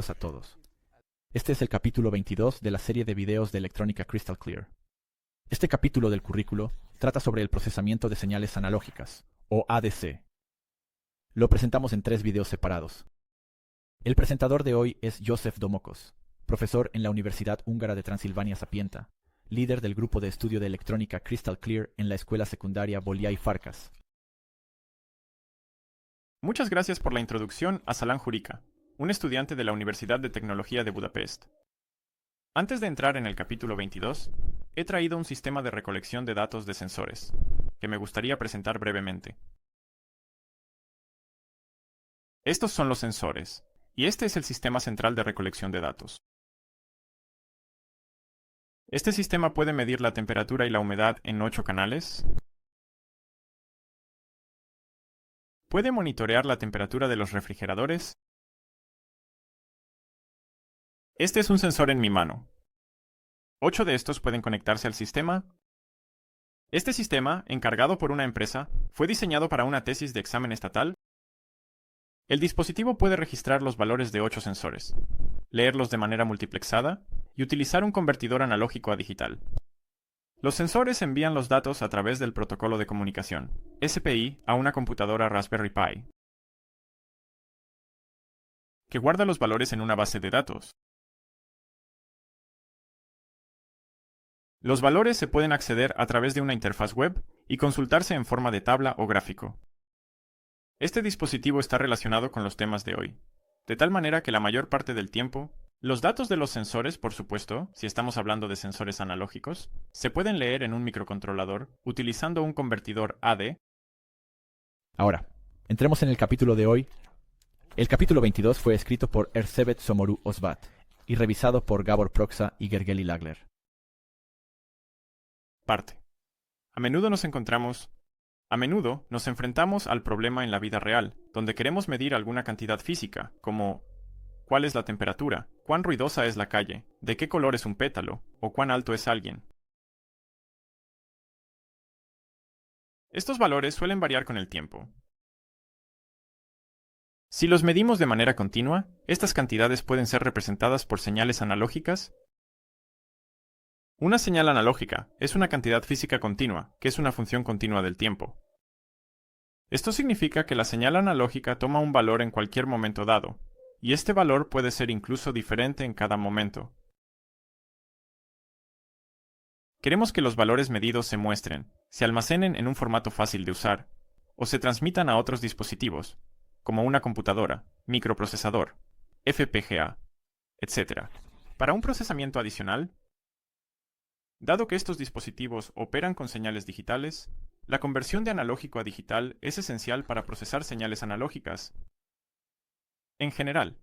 Bienvenidos a todos. Este es el capítulo 22 de la serie de videos de electrónica Crystal Clear. Este capítulo del currículo trata sobre el procesamiento de señales analógicas, o ADC. Lo presentamos en 3 videos separados. El presentador de hoy es Joseph Domokos, profesor en la Universidad Húngara de Transilvania Sapienta, líder del grupo de estudio de electrónica Crystal Clear en la escuela secundaria Bolyai Farkas. Muchas gracias por la introducción a Salan Jurica, un estudiante de la Universidad de Tecnología de Budapest. Antes de entrar en el capítulo 22, he traído un sistema de recolección de datos de sensores, que me gustaría presentar brevemente. Estos son los sensores, y este es el sistema central de recolección de datos. Este sistema puede medir la temperatura y la humedad en 8 canales. Puede monitorear la temperatura de los refrigeradores. Este es un sensor en mi mano. 8 de estos pueden conectarse al sistema. Este sistema, encargado por una empresa, fue diseñado para una tesis de examen estatal. El dispositivo puede registrar los valores de 8 sensores, leerlos de manera multiplexada y utilizar un convertidor analógico a digital. Los sensores envían los datos a través del protocolo de comunicación, SPI, a una computadora Raspberry Pi, que guarda los valores en una base de datos. Los valores se pueden acceder a través de una interfaz web y consultarse en forma de tabla o gráfico. Este dispositivo está relacionado con los temas de hoy, de tal manera que la mayor parte del tiempo, los datos de los sensores, por supuesto, si estamos hablando de sensores analógicos, se pueden leer en un microcontrolador utilizando un convertidor AD. Ahora, entremos en el capítulo de hoy. El capítulo 22 fue escrito por Erzsébet Szomorú Osvat y revisado por Gábor Proxa y Gergely Lagler. Parte. A menudo nos enfrentamos al problema en la vida real, donde queremos medir alguna cantidad física, como ¿cuál es la temperatura? ¿Cuán ruidosa es la calle? ¿De qué color es un pétalo? ¿O cuán alto es alguien? Estos valores suelen variar con el tiempo. Si los medimos de manera continua, estas cantidades pueden ser representadas por señales analógicas. Una señal analógica es una cantidad física continua, que es una función continua del tiempo. Esto significa que la señal analógica toma un valor en cualquier momento dado, y este valor puede ser incluso diferente en cada momento. Queremos que los valores medidos se muestren, se almacenen en un formato fácil de usar, o se transmitan a otros dispositivos, como una computadora, microprocesador, FPGA, etc. Para un procesamiento adicional, dado que estos dispositivos operan con señales digitales, la conversión de analógico a digital es esencial para procesar señales analógicas. En general,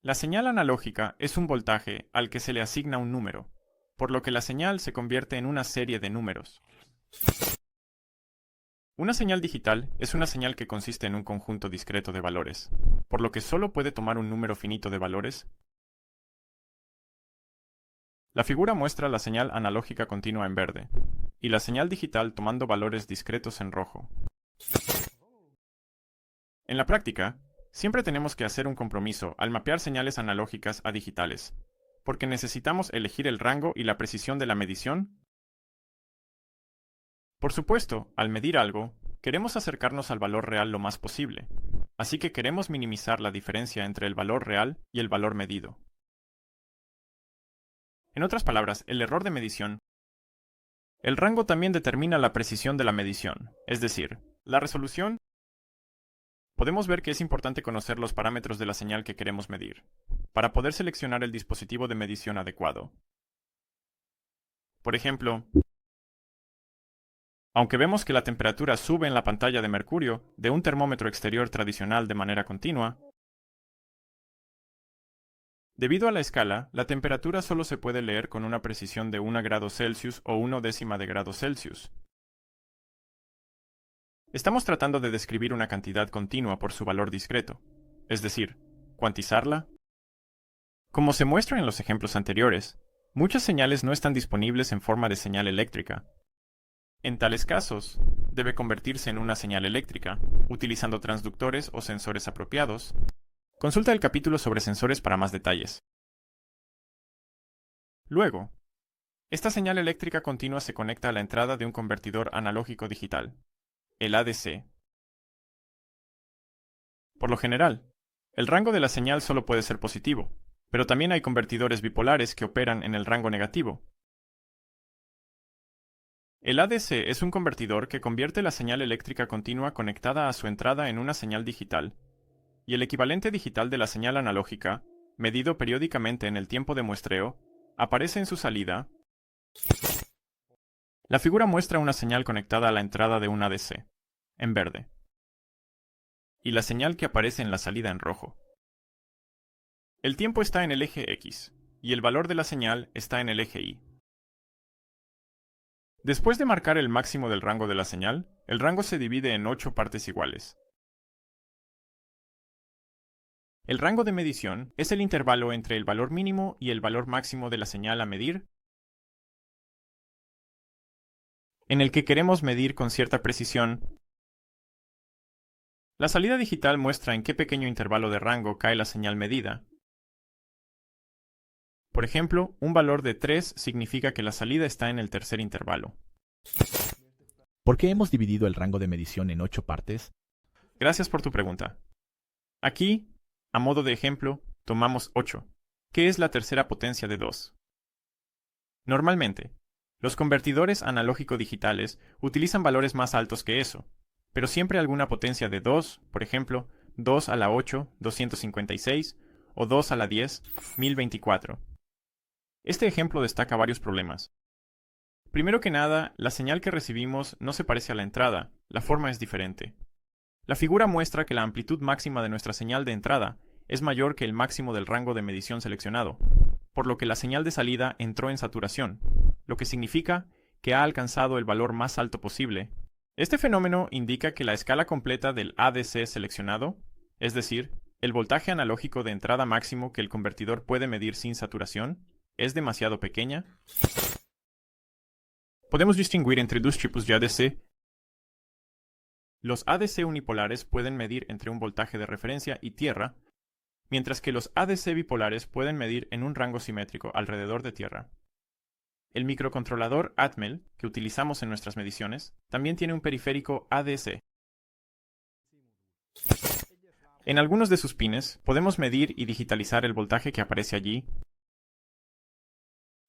la señal analógica es un voltaje al que se le asigna un número, por lo que la señal se convierte en una serie de números. Una señal digital es una señal que consiste en un conjunto discreto de valores, por lo que solo puede tomar un número finito de valores. La figura muestra la señal analógica continua en verde, y la señal digital tomando valores discretos en rojo. En la práctica, siempre tenemos que hacer un compromiso al mapear señales analógicas a digitales, porque necesitamos elegir el rango y la precisión de la medición. Por supuesto, al medir algo, queremos acercarnos al valor real lo más posible, así que queremos minimizar la diferencia entre el valor real y el valor medido. En otras palabras, el error de medición. El rango también determina la precisión de la medición, es decir, la resolución. Podemos ver que es importante conocer los parámetros de la señal que queremos medir, para poder seleccionar el dispositivo de medición adecuado. Por ejemplo, aunque vemos que la temperatura sube en la pantalla de mercurio de un termómetro exterior tradicional de manera continua, debido a la escala, la temperatura solo se puede leer con una precisión de 1 grado Celsius o 1/10 de grado Celsius. Estamos tratando de describir una cantidad continua por su valor discreto, es decir, cuantizarla. Como se muestra en los ejemplos anteriores, muchas señales no están disponibles en forma de señal eléctrica. En tales casos, debe convertirse en una señal eléctrica, utilizando transductores o sensores apropiados, Consulta el capítulo sobre sensores para más detalles. Luego, esta señal eléctrica continua se conecta a la entrada de un convertidor analógico digital, el ADC. Por lo general, el rango de la señal solo puede ser positivo, pero también hay convertidores bipolares que operan en el rango negativo. El ADC es un convertidor que convierte la señal eléctrica continua conectada a su entrada en una señal digital, y el equivalente digital de la señal analógica, medido periódicamente en el tiempo de muestreo, aparece en su salida. La figura muestra una señal conectada a la entrada de un ADC, en verde, y la señal que aparece en la salida en rojo. El tiempo está en el eje X, y el valor de la señal está en el eje Y. Después de marcar el máximo del rango de la señal, el rango se divide en 8 partes iguales. El rango de medición es el intervalo entre el valor mínimo y el valor máximo de la señal a medir, en el que queremos medir con cierta precisión. La salida digital muestra en qué pequeño intervalo de rango cae la señal medida. Por ejemplo, un valor de 3 significa que la salida está en el tercer intervalo. ¿Por qué hemos dividido el rango de medición en 8 partes? Gracias por tu pregunta. Aquí, a modo de ejemplo, tomamos 8, que es la tercera potencia de 2. Normalmente, los convertidores analógico-digitales utilizan valores más altos que eso, pero siempre alguna potencia de 2, por ejemplo, 2 a la 8, 256, o 2 a la 10, 1024. Este ejemplo destaca varios problemas. Primero que nada, la señal que recibimos no se parece a la entrada, la forma es diferente. La figura muestra que la amplitud máxima de nuestra señal de entrada es mayor que el máximo del rango de medición seleccionado, por lo que la señal de salida entró en saturación, lo que significa que ha alcanzado el valor más alto posible. Este fenómeno indica que la escala completa del ADC seleccionado, es decir, el voltaje analógico de entrada máximo que el convertidor puede medir sin saturación, es demasiado pequeña. Podemos distinguir entre dos tipos de ADC. Los ADC unipolares pueden medir entre un voltaje de referencia y tierra, mientras que los ADC bipolares pueden medir en un rango simétrico alrededor de tierra. El microcontrolador Atmel, que utilizamos en nuestras mediciones, también tiene un periférico ADC. En algunos de sus pines podemos medir y digitalizar el voltaje que aparece allí.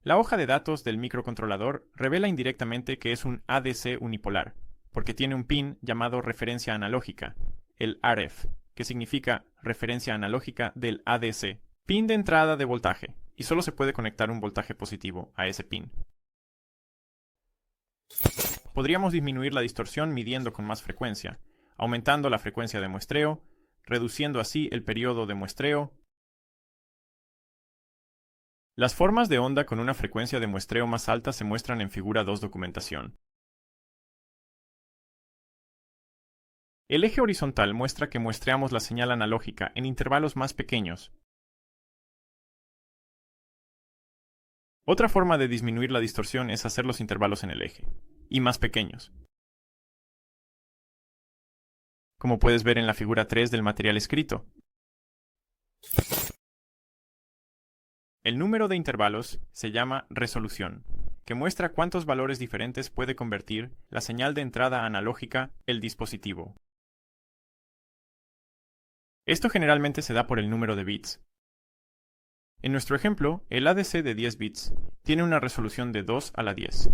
La hoja de datos del microcontrolador revela indirectamente que es un ADC unipolar, porque tiene un pin llamado referencia analógica, el RF, que significa referencia analógica del ADC, pin de entrada de voltaje, y solo se puede conectar un voltaje positivo a ese pin. Podríamos disminuir la distorsión midiendo con más frecuencia, aumentando la frecuencia de muestreo, reduciendo así el periodo de muestreo. Las formas de onda con una frecuencia de muestreo más alta se muestran en figura 2 documentación. El eje horizontal muestra que muestreamos la señal analógica en intervalos más pequeños. Otra forma de disminuir la distorsión es hacer los intervalos en el eje, y más pequeños. Como puedes ver en la figura 3 del material escrito. El número de intervalos se llama resolución, que muestra cuántos valores diferentes puede convertir la señal de entrada analógica el dispositivo. Esto generalmente se da por el número de bits. En nuestro ejemplo, el ADC de 10 bits tiene una resolución de 2 a la 10,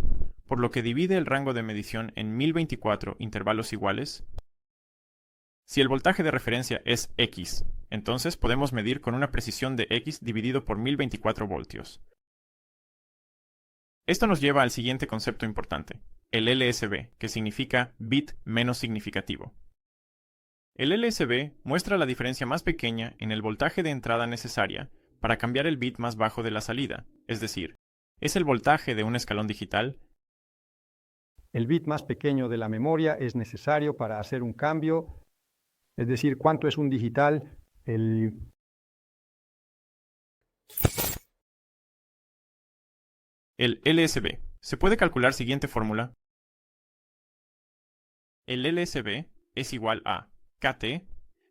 por lo que divide el rango de medición en 1024 intervalos iguales. Si el voltaje de referencia es X, entonces podemos medir con una precisión de X dividido por 1024 voltios. Esto nos lleva al siguiente concepto importante, el LSB, que significa bit menos significativo. El LSB muestra la diferencia más pequeña en el voltaje de entrada necesaria para cambiar el bit más bajo de la salida, es decir, es el voltaje de un escalón digital. El bit más pequeño de la memoria es necesario para hacer un cambio. Es decir, ¿cuánto es un digital? El LSB. Se puede calcular siguiente fórmula. El LSB es igual a KT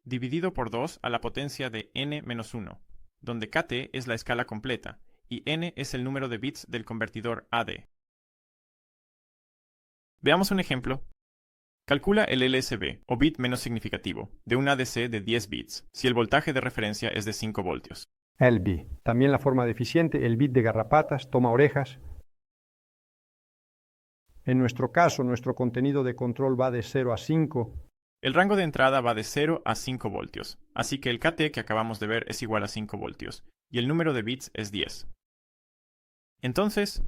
dividido por 2 a la potencia de n-1, donde kt es la escala completa y n es el número de bits del convertidor AD. Veamos un ejemplo. Calcula el LSB, o bit menos significativo, de un ADC de 10 bits, si el voltaje de referencia es de 5 voltios. LB. También la forma deficiente, el bit de garrapatas, toma orejas. En nuestro caso, nuestro contenido de control va de 0 a 5. El rango de entrada va de 0 a 5 voltios, así que el KT que acabamos de ver es igual a 5 voltios, y el número de bits es 10. Entonces,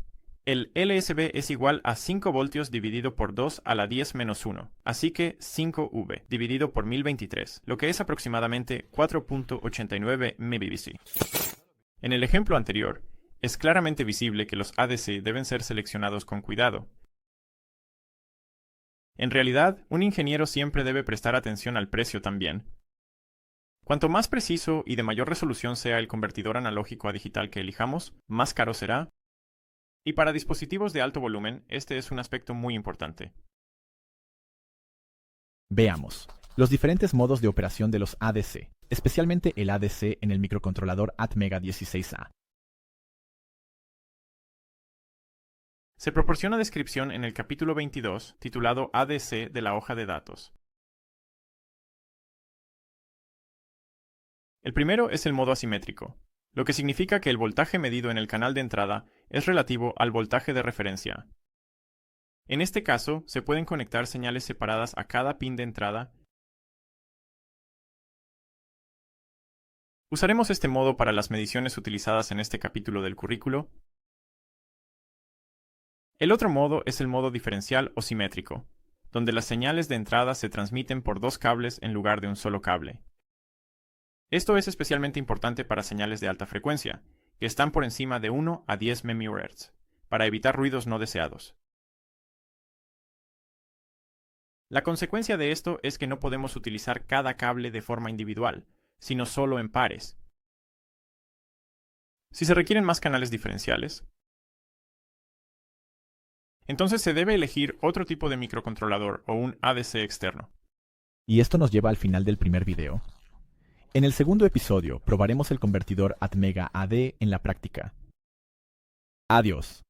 el LSB es igual a 5 voltios dividido por 2 a la 10 menos 1, así que 5V dividido por 1023, lo que es aproximadamente 4.89 MBBC. En el ejemplo anterior, es claramente visible que los ADC deben ser seleccionados con cuidado. En realidad, un ingeniero siempre debe prestar atención al precio también. Cuanto más preciso y de mayor resolución sea el convertidor analógico a digital que elijamos, más caro será. Y para dispositivos de alto volumen, este es un aspecto muy importante. Veamos los diferentes modos de operación de los ADC, especialmente el ADC en el microcontrolador Atmega 16A. Se proporciona descripción en el capítulo 22, titulado ADC de la hoja de datos. El primero es el modo asimétrico, lo que significa que el voltaje medido en el canal de entrada es relativo al voltaje de referencia. En este caso, se pueden conectar señales separadas a cada pin de entrada. Usaremos este modo para las mediciones utilizadas en este capítulo del currículo. El otro modo es el modo diferencial o simétrico, donde las señales de entrada se transmiten por dos cables en lugar de un solo cable. Esto es especialmente importante para señales de alta frecuencia, que están por encima de 1 a 10 MHz, para evitar ruidos no deseados. La consecuencia de esto es que no podemos utilizar cada cable de forma individual, sino solo en pares. Si se requieren más canales diferenciales, entonces se debe elegir otro tipo de microcontrolador o un ADC externo. Y esto nos lleva al final del primer video. En el segundo episodio probaremos el convertidor Atmega AD en la práctica. Adiós.